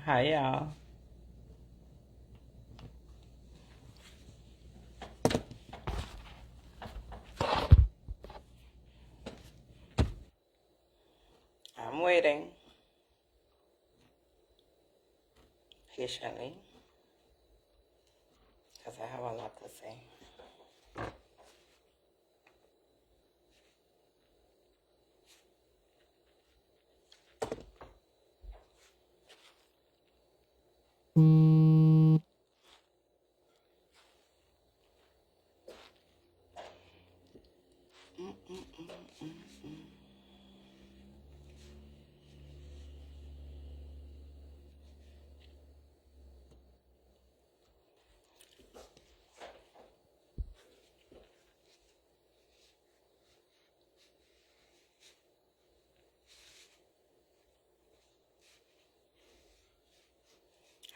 Hi, y'all. I'm waiting patiently because I have a lot to say.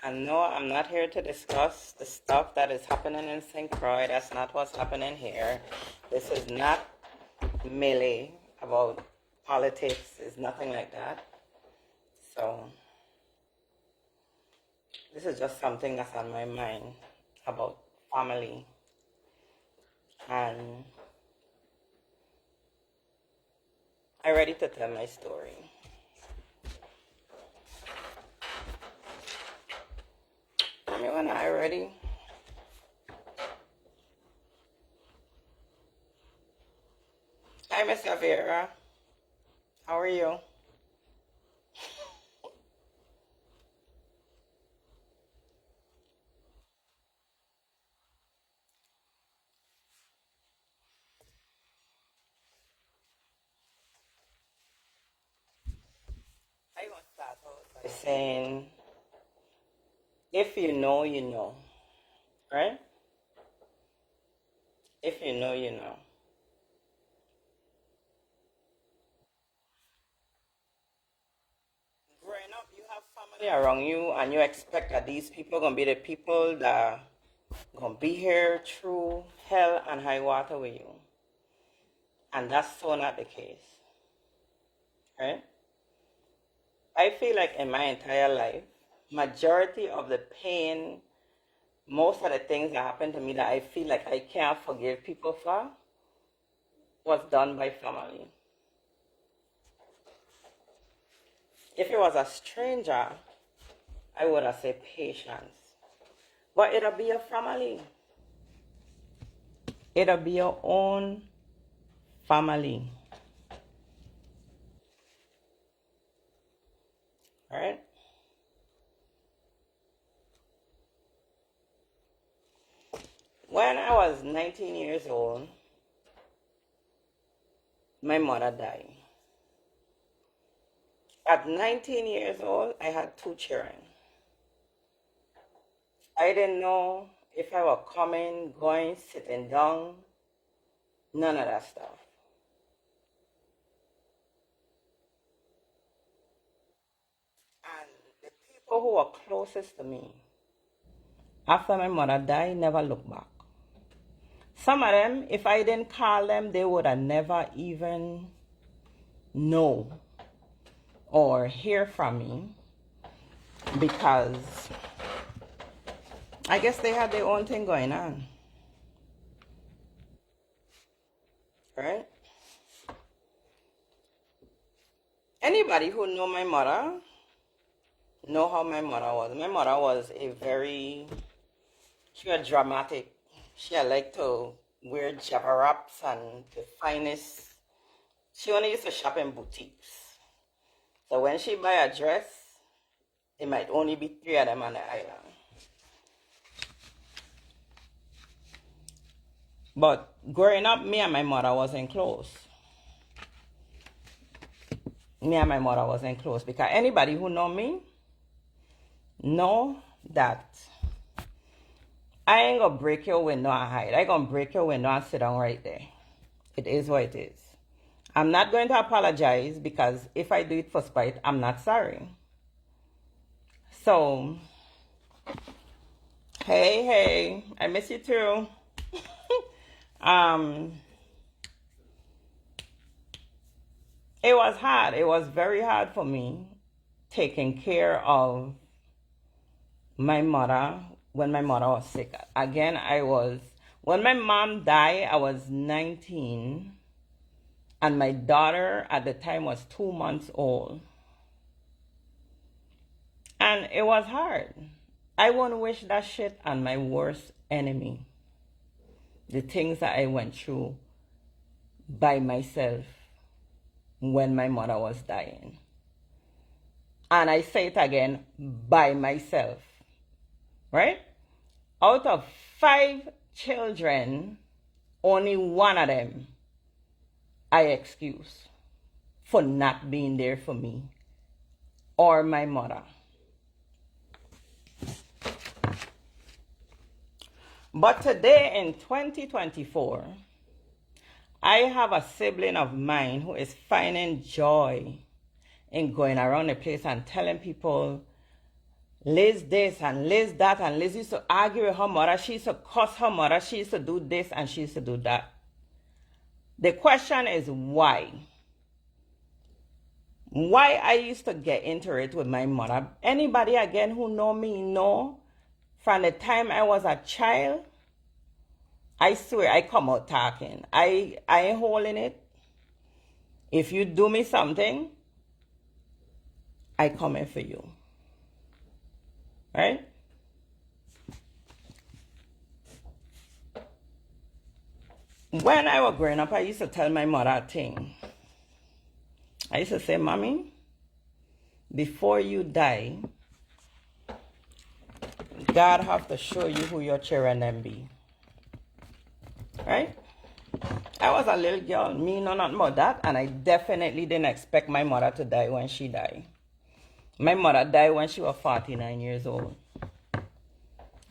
And no, I'm not here to discuss the stuff that is happening in St. Croix. That's not what's happening here. This is not merely about politics. It's nothing like that. So this is just something that's on my mind about family. And I'm ready to tell my story. Tell me when I'm ready. Hi, Mr. Vera. How are you? I'm going to start out by saying, if you know, you know, right? If you know, you know. Growing up, you have family around you, and you expect that these people are going to be the people that are going to be here through hell and high water with you. And that's so not the case, right? I feel like in my entire life, majority of the pain, most of the things that happened to me that I feel like I can't forgive people for was done by family. If it was a stranger, I would have said patience. But it'll be your family. It'll be your own family. Right? When I was 19 years old, my mother died. At 19 years old, I had two children. I didn't know if I were coming, going, sitting down, none of that stuff. And the people who were closest to me, after my mother died, never looked back. Some of them, if I didn't call them, they would have never even know or hear from me because I guess they had their own thing going on. Right? Anybody who know my mother know how my mother was. My mother was she was dramatic. She had like to wear jabber wraps and the finest. She only used to shop in boutiques. So when she buy a dress, it might only be three of them on the island. But growing up, me and my mother wasn't close. Me and my mother wasn't close because anybody who know me know that I ain't gonna break your window and hide. I gonna break your window and sit down right there. It is what it is. I'm not going to apologize because if I do it for spite, I'm not sorry. So, hey, I miss you too. um, it was hard. It was very hard for me taking care of my mother, when my mother was sick. Again, when my mom died, I was 19, and my daughter at the time was 2 months old. And it was hard. I won't wish that shit on my worst enemy. The things that I went through by myself when my mother was dying. And I say it again, by myself. Right? Out of 5 children, only one of them I excuse for not being there for me or my mother. But today in 2024, I have a sibling of mine who is finding joy in going around the place and telling people, Liz this and Liz that, and Liz used to argue with her mother, she used to cuss her mother, she used to do this and she used to do that. The question is why? Why I used to get into it with my mother. Anybody again who know me know from the time I was a child, I swear I come out talking. I ain't holding it. If you do me something, I come in for you. Right? When I was growing up, I used to tell my mother a thing. I used to say, Mommy, before you die, God have to show you who your children them be. Right? I was a little girl, me know nothing about that, and I definitely didn't expect my mother to die when she died. My mother died when she was 49 years old.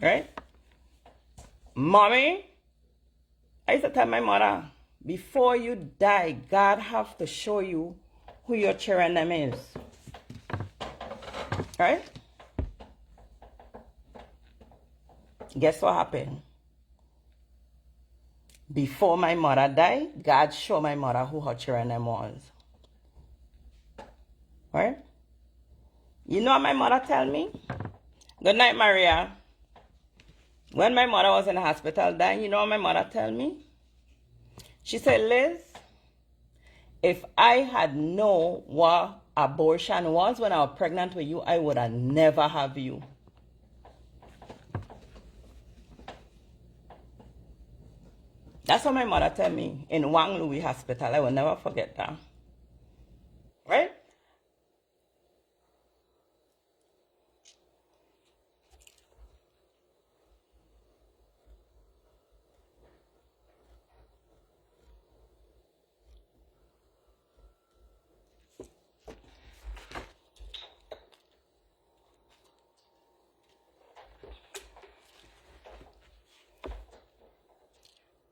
Right? Mommy, I used to tell my mother, before you die, God have to show you who your children them is. Right? Guess what happened? Before my mother died, God showed my mother who her children them was. Right? You know what my mother tell me? Good night, Maria. When my mother was in the hospital dying, you know what my mother tell me? She said, Liz, if I had known what abortion was when I was pregnant with you, I would have never have you. That's what my mother tell me in Wang Louis Hospital. I will never forget that. Right?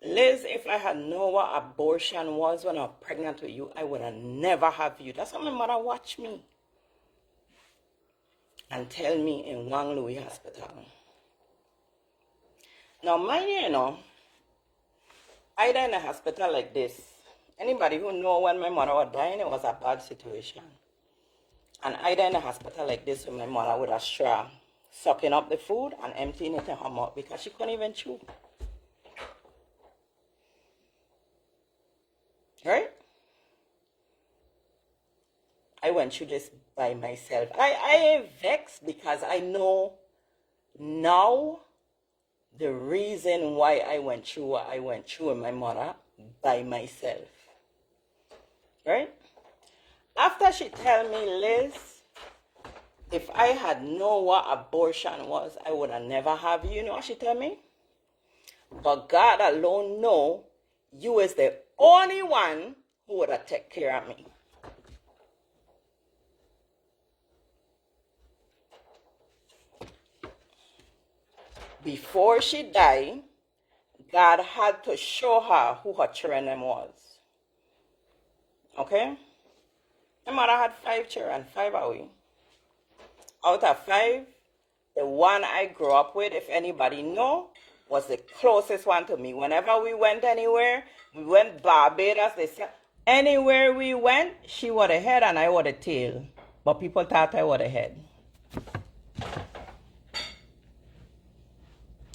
Liz, if I had known what abortion was when I was pregnant with you, I would have never have you. That's how my mother watched me and tell me in Wang Louis Hospital. Now, mind you, I died in a hospital like this. Anybody who know when my mother was dying, it was a bad situation. And I died in a hospital like this with my mother with a straw, sucking up the food and emptying it in her mouth because she couldn't even chew. Right? I went through this by myself. I am vexed because I know now the reason why I went through what I went through with my mother by myself. Right? After she tell me, Liz, if I had known what abortion was, I would have never have you. You know what she tell me? But God alone know you is the only one who would have taken care of me. Before she died, God had to show her who her children was. Okay? My mother had 5 children, 5 are we. Out of 5, the one I grew up with, if anybody know, was the closest one to me. Whenever we went anywhere, we went Barbados, they said, anywhere we went, she was the head and I was the tail. But people thought I was the head.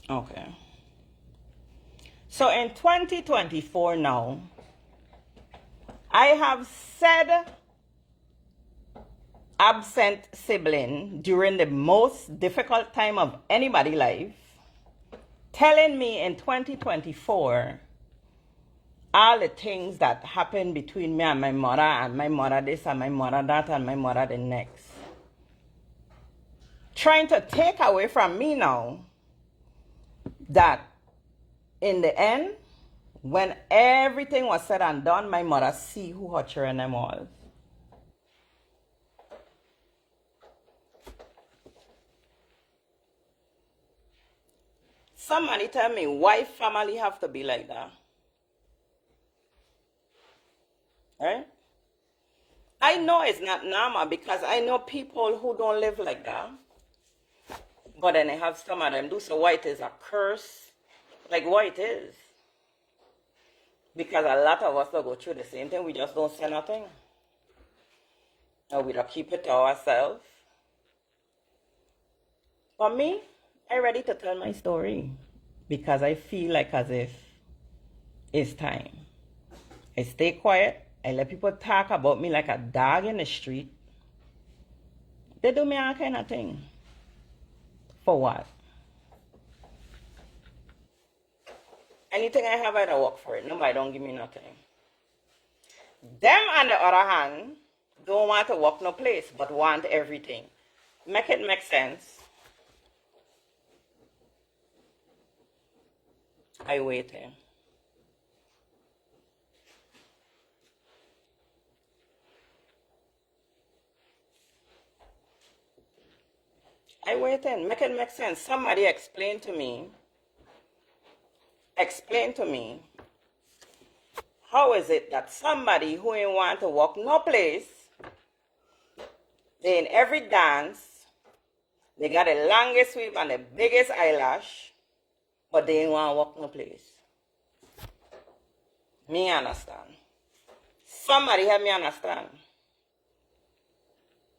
Okay. So in 2024 now, I have said absent sibling during the most difficult time of anybody's life, telling me in 2024 all the things that happened between me and my mother this and my mother that and my mother the next. Trying to take away from me now that in the end, when everything was said and done, my mother see who her children was. Somebody tell me why family have to be like that. Right? I know it's not normal because I know people who don't live like that. But then I have some of them do. So why it is a curse? Like why it is? Because a lot of us don't go through the same thing. We just don't say nothing. Or we don't keep it to ourselves. For me, I'm ready to tell my story. Because I feel like as if it's time. I stay quiet. I let people talk about me like a dog in the street. They do me all kind of thing. For what? Anything I have, I don't work for it. Nobody don't give me nothing. Them, on the other hand, don't want to work no place, but want everything. Make it make sense. I waiting. I waiting. Make it make sense. Somebody explain to me, how is it that somebody who ain't want to walk no place, they in every dance, they got the longest weave and the biggest eyelash, but they ain't want to walk no place. Me understand. Somebody help me understand.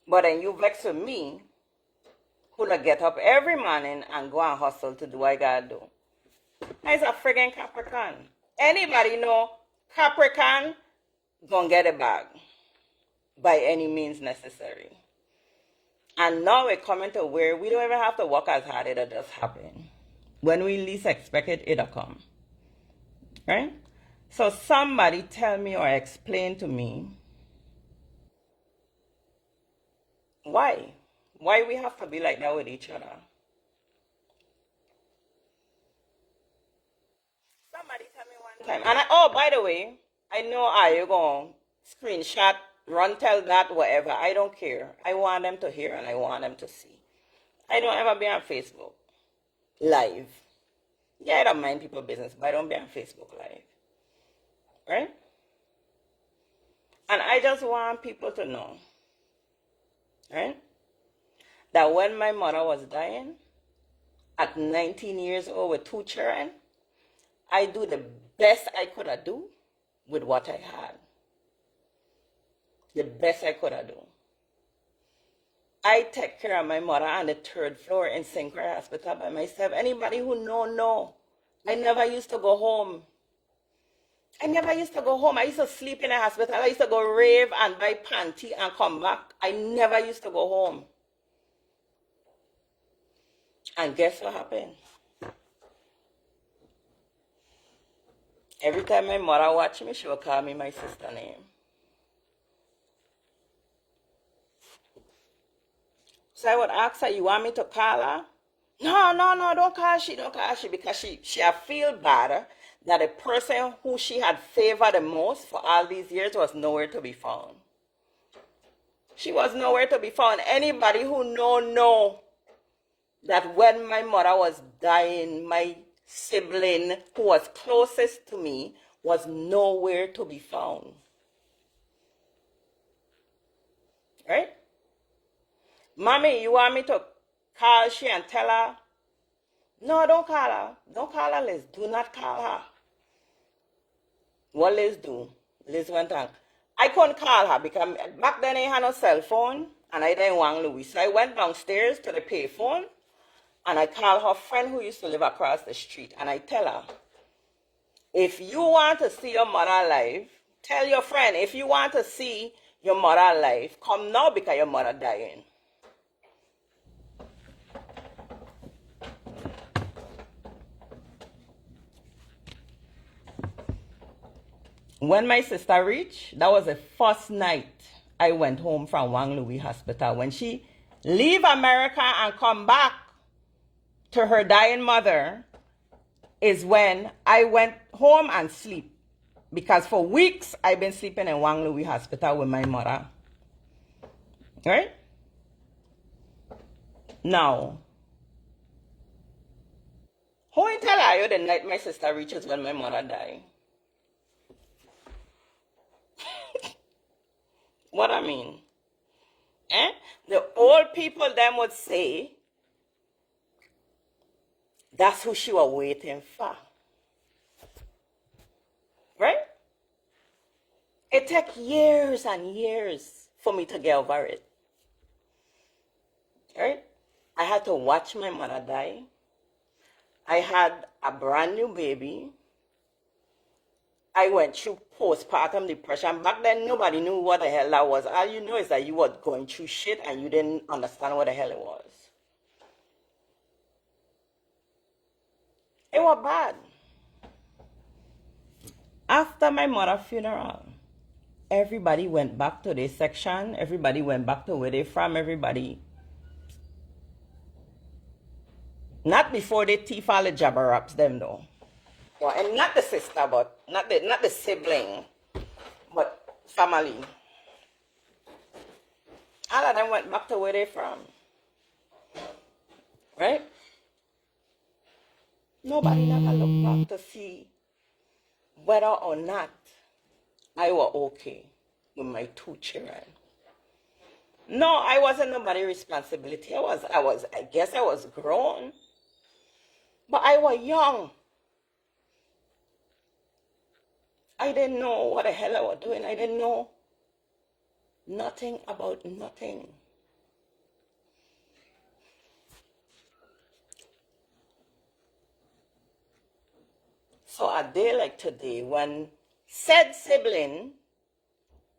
But then you vex with me, who to get up every morning and go and hustle to do what I gotta do. It's a friggin' Capricorn. Anybody know Capricorn gonna get a bag by any means necessary. And now we're coming to where we don't even have to work as hard, it'll just happen. When we least expect it, it'll come. Right? So somebody tell me or explain to me why we have to be like that with each other. Somebody tell me one time. And oh, by the way, I know you're going to screenshot, run, tell that, whatever. I don't care. I want them to hear and I want them to see. I don't ever be on Facebook live. Yeah, I don't mind people's business, but I don't be on Facebook live. Right? And I just want people to know, right, that when my mother was dying, at 19 years old with 2 children, I do the best I could have do with what I had. The best I could have do. I take care of my mother on the 3rd floor in St. Clair Hospital by myself. Anybody who know. I never used to go home. I used to sleep in a hospital. I used to go rave and buy panty and come back. I never used to go home. And guess what happened? Every time my mother watched me, she would call me my sister's name. So I would ask her, you want me to call her? No, don't call she, because she feel bad that the person who she had favored the most for all these years was nowhere to be found. She was nowhere to be found. Anybody who know that when my mother was dying, my sibling who was closest to me was nowhere to be found. Right? Mommy, you want me to call she and tell her? No, don't call her. Don't call her, Liz. Do not call her. What Liz do? Liz went on. I couldn't call her because back then I had no cell phone and I didn't want Louis. So I went downstairs to the payphone And I call her friend who used to live across the street, and I tell her, if you want to see your mother alive, tell your friend, if you want to see your mother alive, come now because your mother dying. When my sister reached, that was the first night I went home from Wang Louis Hospital. When she leave America and come back to her dying mother is when I went home and sleep. Because for weeks, I've been sleeping in Wang Louis Hospital with my mother. Right? Now, who will tell you the night my sister reaches when my mother died? What I mean? The old people them would say, that's who she was waiting for. Right? It took years and years for me to get over it. Right? I had to watch my mother die. I had a brand new baby. I went through postpartum depression. Back then, nobody knew what the hell that was. All you know is that you were going through shit and you didn't understand what the hell it was. It was bad. After my mother's funeral, everybody went back to their section. Everybody went back to where they're from. Everybody. Not before they teeth all the jabber ups them though. Well, and not the sister, but not the sibling, but family. All of them went back to where they're from. Right? Nobody never looked back to see whether or not I was okay with my 2 children. No, I wasn't nobody's responsibility. I guess I was grown. But I was young. I didn't know what the hell I was doing. I didn't know nothing about nothing. So a day like today, when said sibling,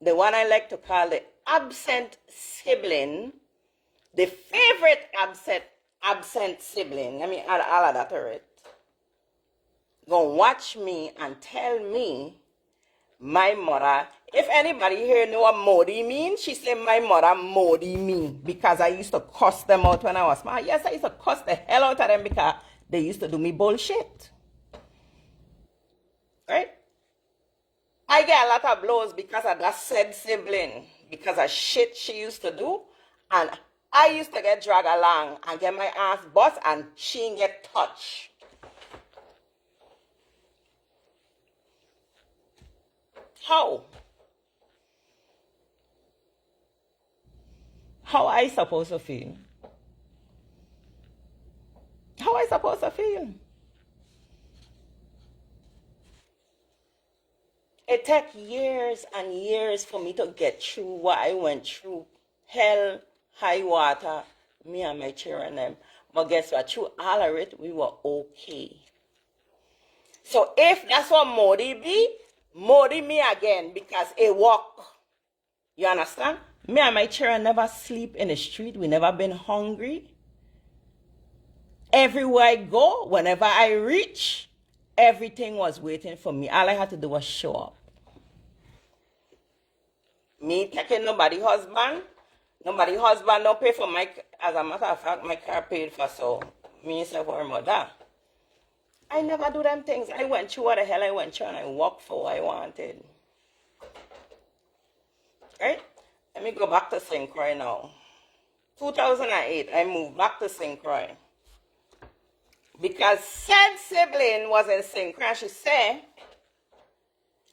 the one I like to call the absent sibling, the favorite absent sibling, let me add all of that to it, gonna watch me and tell me my mother, if anybody here know what Modi means, she said my mother Modi me because I used to cuss them out when I was small. Yes, I used to cuss the hell out of them because they used to do me bullshit. Right? I get a lot of blows because of that said sibling, because of shit she used to do, and I used to get dragged along and get my ass bust and she didn't get touched. How? How I supposed to feel? How I supposed to feel? It took years and years for me to get through what I went through. Hell, high water, me and my children them. But guess what? Through all of it, we were okay. So if that's what Modi be, Modi me again because it walk. You understand? Me and my children never sleep in the street. We never been hungry. Everywhere I go, whenever I reach, everything was waiting for me. All I had to do was show up. Me taking nobody's husband. Nobody's husband don't pay for my, as a matter of fact, my car paid for, so me and for my mother. I never do them things. I went through what the hell I went through and I walked for what I wanted. Right? Let me go back to St. Croix now. 2008, I moved back to St. Croix. Because said sibling was in St. Croix. She said,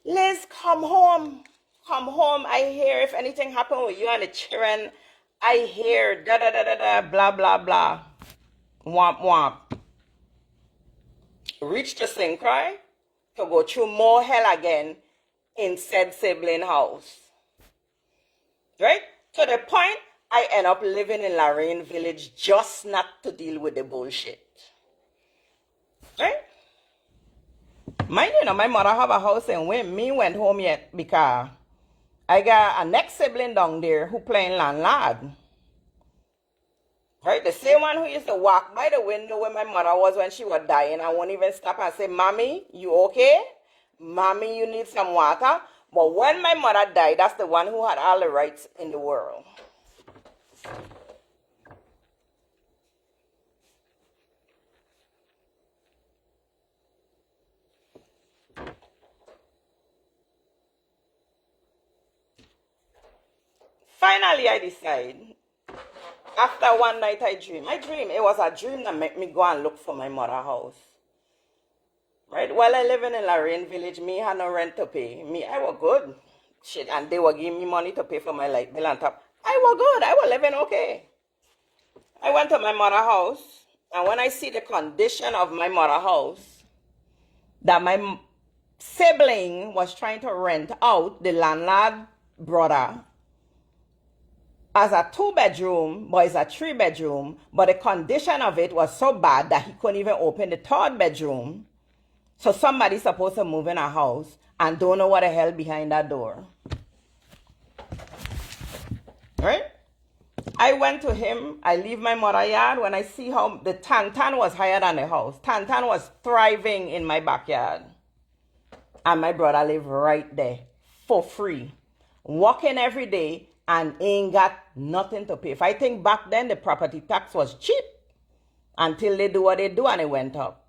Liz, come home. Come home. I hear if anything happened with you and the children, I hear da-da-da-da-da, blah, blah, blah. Womp, womp. Reached to St. Croix to go through more hell again in said sibling house. Right? To the point, I end up living in Lorraine Village just not to deal with the bullshit. Right? Mind you, my mother have a house and when me went home yet because I got a next sibling down there who playing landlord. Right? The same one who used to walk by the window where my mother was when she was dying. I won't even stop and say, Mommy, you okay? Mommy, you need some water? But when my mother died, that's the one who had all the rights in the world. Finally, I decide. After one night, I dream. It was a dream that made me go and look for my mother's house. Right? While I living in Lorraine Village, me had no rent to pay. Me, I was good. Shit, and they were giving me money to pay for my light bill on top. I was good. I was living okay. I went to my mother's house, and when I see the condition of my mother's house, that my sibling was trying to rent out, the landlord brother, as a 2-bedroom, but it's a 3-bedroom, but the condition of it was so bad that he couldn't even open the 3rd bedroom. So somebody's supposed to move in a house and don't know what the hell behind that door. Right? I went to him. I leave my mother yard when I see how the Tantan was higher than the house. Tantan was thriving in my backyard. And my brother lived right there for free. Walking every day and ain't got nothing to pay. If I think back then, the property tax was cheap until they do what they do and it went up.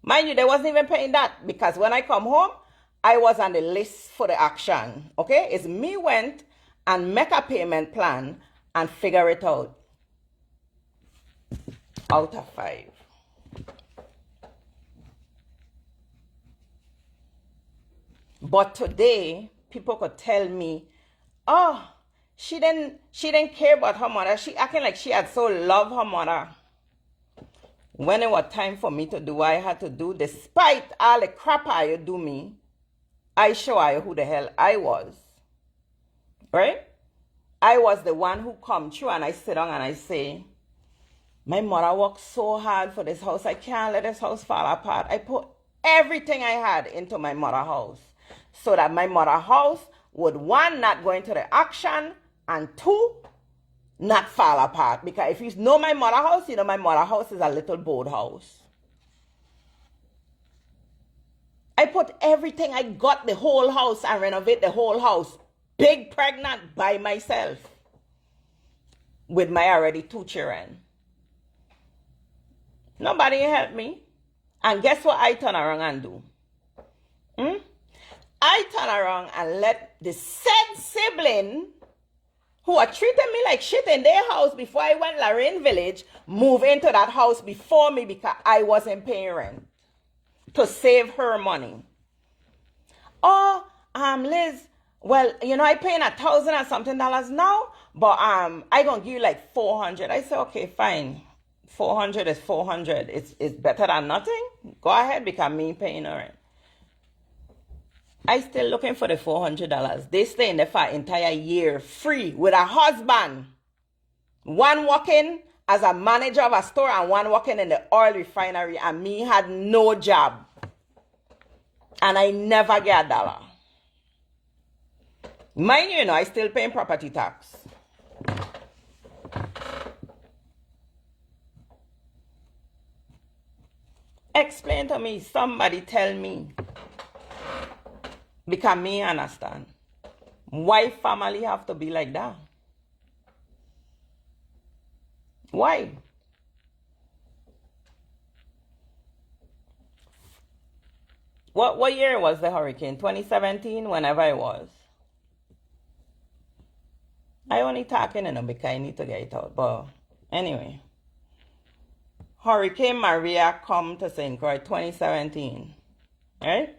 Mind you, they wasn't even paying that because when I come home, I was on the list for the action. Okay? It's me went and make a payment plan and figure it out. Out of 5. But today, people could tell me, oh, she didn't care about her mother. She acting like she had so loved her mother. When it was time for me to do what I had to do, despite all the crap I do me, I show you who the hell I was. Right? I was the one who come through and I sit down and I say, my mother worked so hard for this house. I can't let this house fall apart. I put everything I had into my mother's house so that my mother's house would, 1, not go into the action, and 2, not fall apart. Because if you know my mother's house, you know my mother's house is a little boat house. I put everything I got, the whole house, and renovate the whole house. Big pregnant by myself. With my already 2 children. Nobody helped me. And guess what I turn around and do? I turn around and let the said sibling who had treated me like shit in their house before I went Lorraine Village move into that house before me because I wasn't paying rent to save her money. Oh, Liz, well, you know, I paying $1,000 and something now, but I gonna give you like $400. I said, okay, fine. 400 is 400. It's better than nothing. Go ahead because me paying her rent. I still looking for the $400. They stay in there for an entire year free with a husband. One working as a manager of a store and one working in the oil refinery, and me had no job. And I never get $1. Mind you, I still paying property tax. Explain to me, somebody tell me. Because me understand. Why family have to be like that? Why? What year was the hurricane? 2017, whenever it was. I only talking because I need to get it out. But anyway. Hurricane Maria come to St. Croix 2017. Right?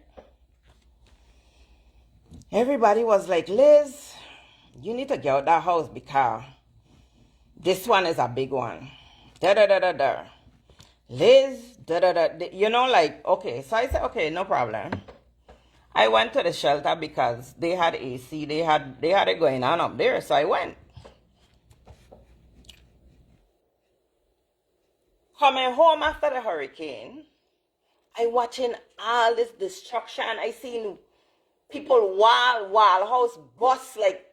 Everybody was like, Liz, you need to get out that house because this one is a big one. Da-da-da-da-da. Liz, da-da-da. You know, like, okay. So I said, okay, no problem. I went to the shelter because they had AC. They had it going on up there. So I went. Coming home after the hurricane, I watching all this destruction. I seen people wall house bust like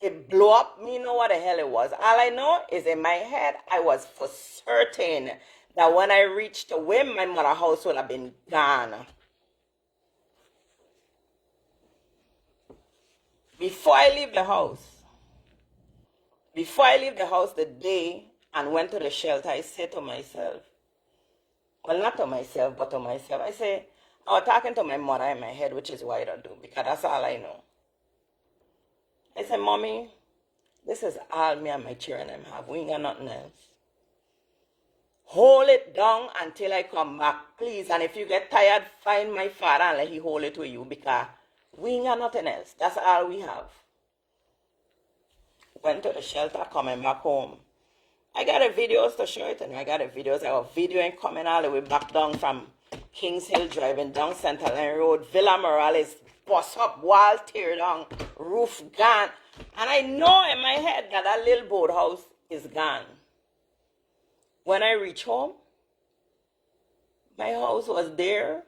it blew up. Me know what the hell it was. All I know is in my head, I was for certain that when I reached the whim, my mother house would have been gone. Before I leave the house the day and went to the shelter, I said to myself, well, not to myself, but to myself, I say, I was talking to my mother in my head, which is why I don't do, because that's all I know. I said, Mommy, this is all me and my children have. We ain't got nothing else. Hold it down until I come back, please. And if you get tired, find my father and let he hold it with you, because we ain't got nothing else. That's all we have. Went to the shelter, coming back home. I got the videos to show it, and I got the videos. I was videoing coming all the way back down from Kings Hill, driving down Central Line Road, Villa Morales, bust up, wall tear down, roof gone. And I know in my head that that little boathouse is gone. When I reach home, my house was there.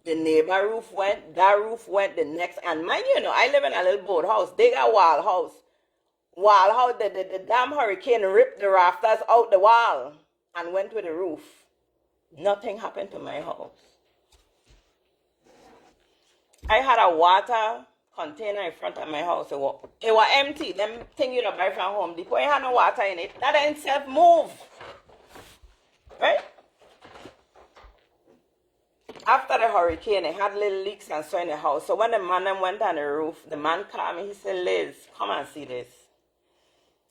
The neighbor roof went, that roof went, the next. And mind you, I live in a little boathouse. They got wall house. Wall house, the damn hurricane ripped the rafters out the wall and went with the roof. Nothing happened to my house. I had a water container in front of my house. It was empty. Them thing you buy from Home Depot, it had no water in it. That ain't self move. Right? After the hurricane, it had little leaks and so in the house. So when the man went on the roof, the man called me. He said, Liz, come and see this.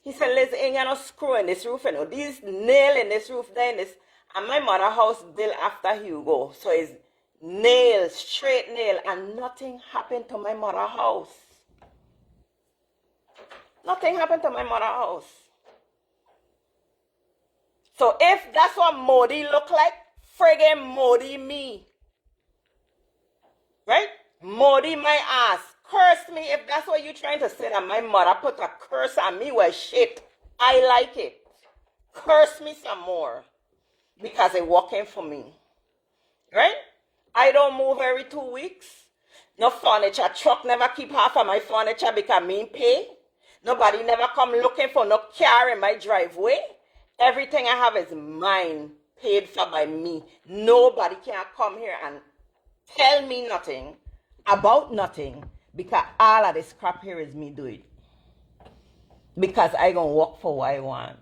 He said, Liz, ain't got no screw in this roof. These nail in this roof, there in this. And my mother house built after Hugo. So it's nail, straight nail. And nothing happened to my mother house. Nothing happened to my mother house. So if that's what Modi look like, friggin' Modi me. Right? Modi my ass. Curse me if that's what you're trying to say, that my mother put a curse on me. Well, shit. I like it. Curse me some more. Because it working for me. Right? I don't move every 2 weeks. No furniture. Truck never keep half of my furniture because me pay. Nobody never come looking for no car in my driveway. Everything I have is mine. Paid for by me. Nobody can come here and tell me nothing about nothing, because all of this crap here is me doing. Because I gonna work for what I want.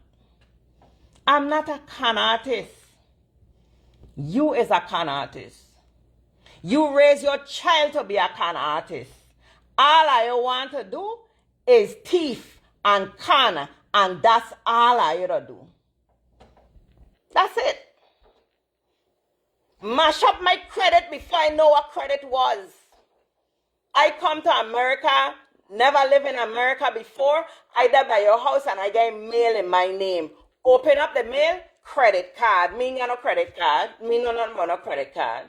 I'm not a con artist. You is a con artist. You raise your child to be a con artist. All I want to do is thief and con, and that's all I ever do. That's it. Mash up my credit before I know what credit was. I come to America, never live in America before. I die by your house and I get mail in my name. Open up the mail, credit card. Me ain't got no credit card. Me no credit card.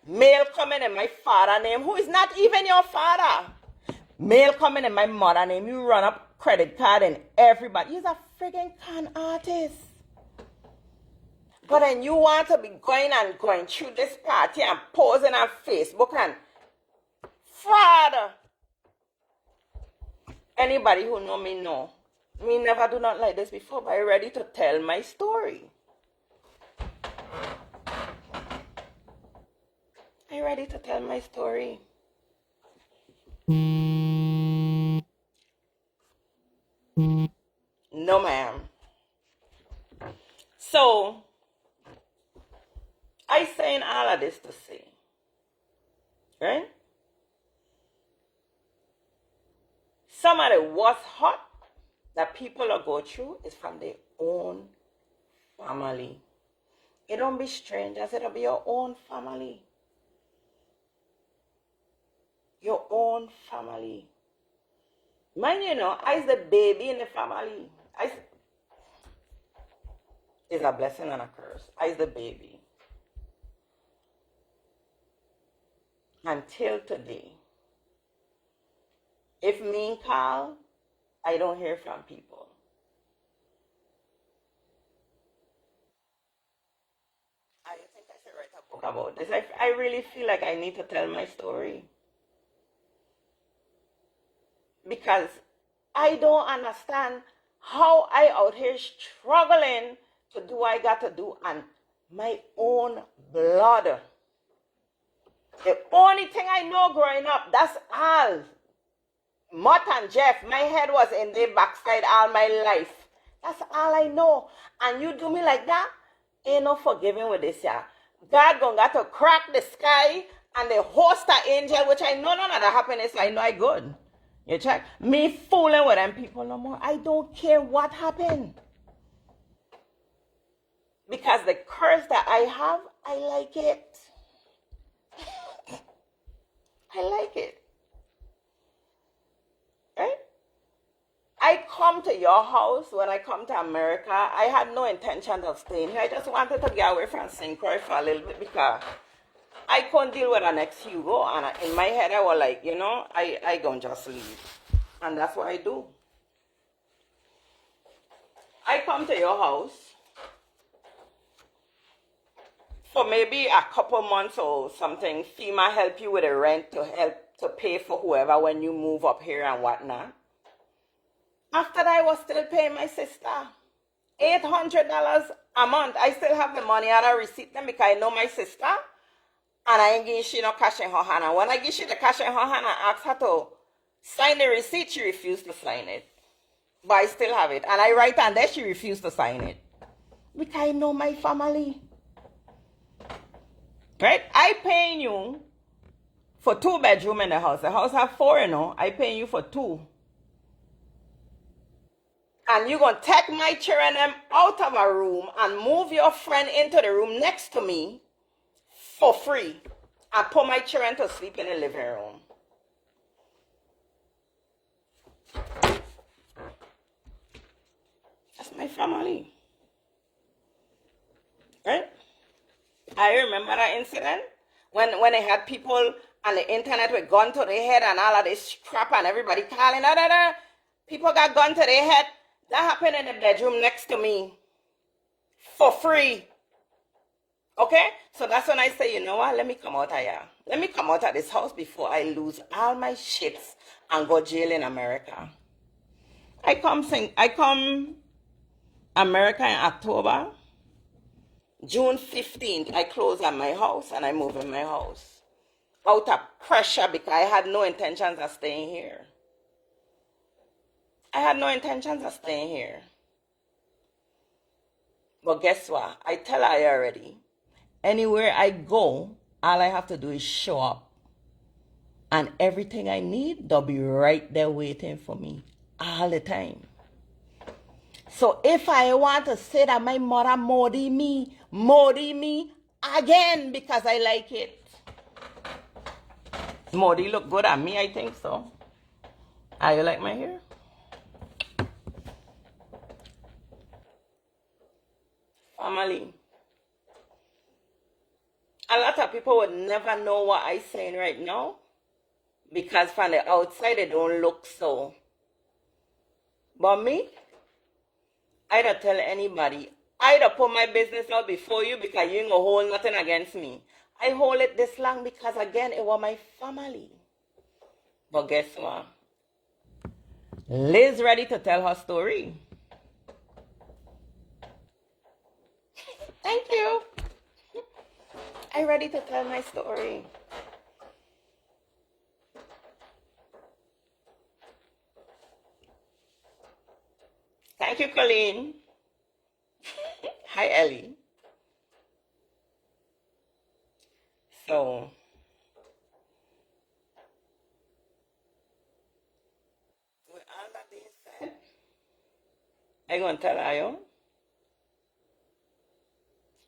Mail coming in my father name, who is not even your father. Mail coming in my mother name. You run up credit card and everybody. You're a friggin' con artist. But then you want to be going through this party and posing on Facebook and fraud. Anybody who know me know. Me never do not like this before, but I'm ready to tell my story. I'm ready to tell my story. No, ma'am. So, I saying all of this to say, right? Some of the worst hurt that people are go through is from their own family. It don't be strangers, it'll be your own family. Your own family. Mind you know, I's the baby in the family. It's a blessing and a curse. I's the baby. Until today. If me and Carl, I don't hear from people. talk about this. I really feel like I need to tell my story. Because I don't understand how I out here struggling to do what I got to do on my own blood. The only thing I know growing up, that's all. Mutt and Jeff, my head was in their backside all my life. That's all I know. And you do me like that, ain't no forgiving with this, yeah. God gonna got to crack the sky and the host of angel, which I know none of that happiness, so I know I good. You check? Me fooling with them people no more. I don't care what happened. Because the curse that I have, I like it. I like it. Right? I come to your house when I come to America. I had no intention of staying here. I just wanted to get away from St. Croix for a little bit because I couldn't deal with an ex-Hugo. And in my head, I was like, you know, I gonna just leave. And that's what I do. I come to your house for maybe a couple months or something. FEMA help you with the rent to help to pay for whoever when you move up here and whatnot. After that, I was still paying my sister $800 a month. I still have the money and I receipt them because I know my sister. And I ain't giving she no cash in her hand. And when I give she the cash in her hand and ask her to sign the receipt, she refused to sign it. But I still have it. And I write and then she refused to sign it. Because I know my family. Right? I paying you for 2 bedrooms in the house. The house have 4, you know. I paying you for 2. And you're going to take my children them out of a room and move your friend into the room next to me for free. And put my children to sleep in the living room. That's my family. Right? I remember that incident when they had people on the internet with gun to their head and all of this crap and everybody calling, people got gun to their head. That happened in the bedroom next to me for free. Okay? So that's when I say, you know what? Let me come out of here. Let me come out of this house before I lose all my shits and go jail in America. I come America in October. June 15th, I close at my house and I move in my house. Out of pressure because I had no intentions of staying here. I had no intentions of staying here. But guess what? I tell her already. Anywhere I go, all I have to do is show up. And everything I need, they'll be right there waiting for me. All the time. So if I want to say that my mother modi me again because I like it. Modi look good on me, I think so. Are you like my hair? Family. A lot of people would never know what I'm saying right now because from the outside it don't look so. But me, I don't tell anybody. I don't put my business out before you because you ain't gonna hold nothing against me. I hold it this long because again, it was my family. But guess what? Liz ready to tell her story. Thank you. I'm ready to tell my story. Thank you, Colleen. Hi, Ellie. So, with all that being said, I'm going to tell you,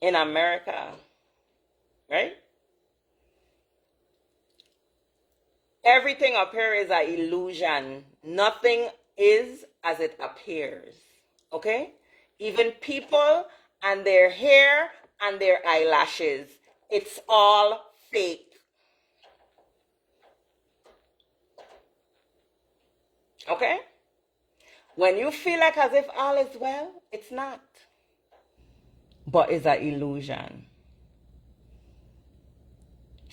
in America, right? Everything up here is an illusion. Nothing is as it appears. Okay? Even people and their hair and their eyelashes. It's all fake. Okay? When you feel like as if all is well, it's not. But it's an illusion.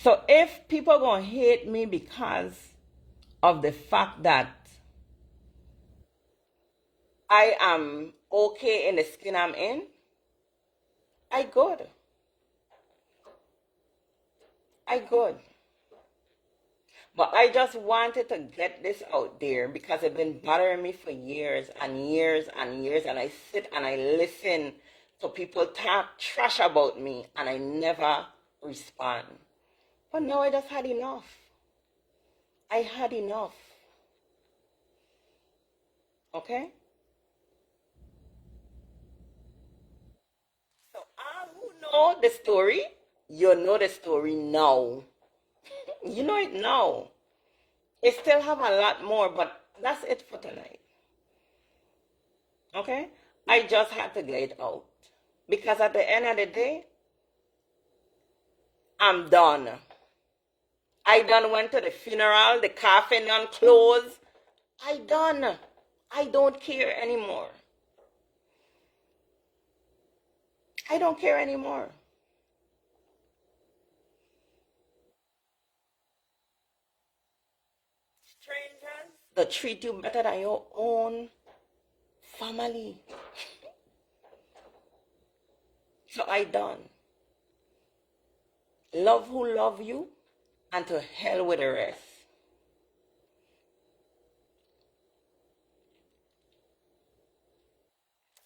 So if people gonna hate me because of the fact that I am okay in the skin I'm in, I good. I good. But I just wanted to get this out there because it's been bothering me for years and years and years. And I sit and I listen to people talk trash about me and I never respond. But now I just had enough. I had enough. Okay? So all who know the story, you know the story now. You know it now. I still have a lot more, but that's it for tonight. Okay? I just had to get it out. Because at the end of the day, I'm done. I done went to the funeral, the coffin done closed. I done. I don't care anymore. I don't care anymore. Strangers that treat you better than your own family. So I done. Love who love you and to hell with the rest.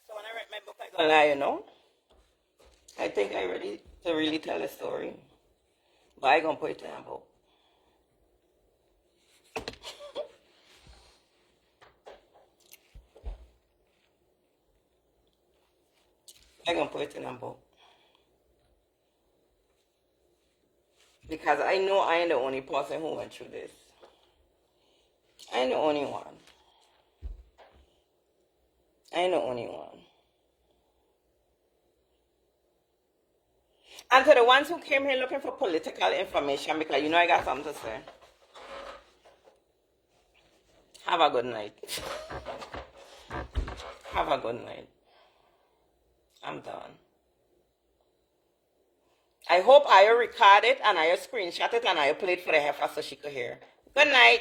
So when I write my book, I gonna lie, you know. I think I ready to really tell a story. But I gonna put it in a book. I gonna put it in a book. Because I know I ain't the only person who went through this. I ain't the only one. I ain't the only one. And to the ones who came here looking for political information, because you know I got something to say, have a good night. Have a good night. I'm done. I hope I record it and I screenshot it and I play it for the heifer so she could hear. Good night.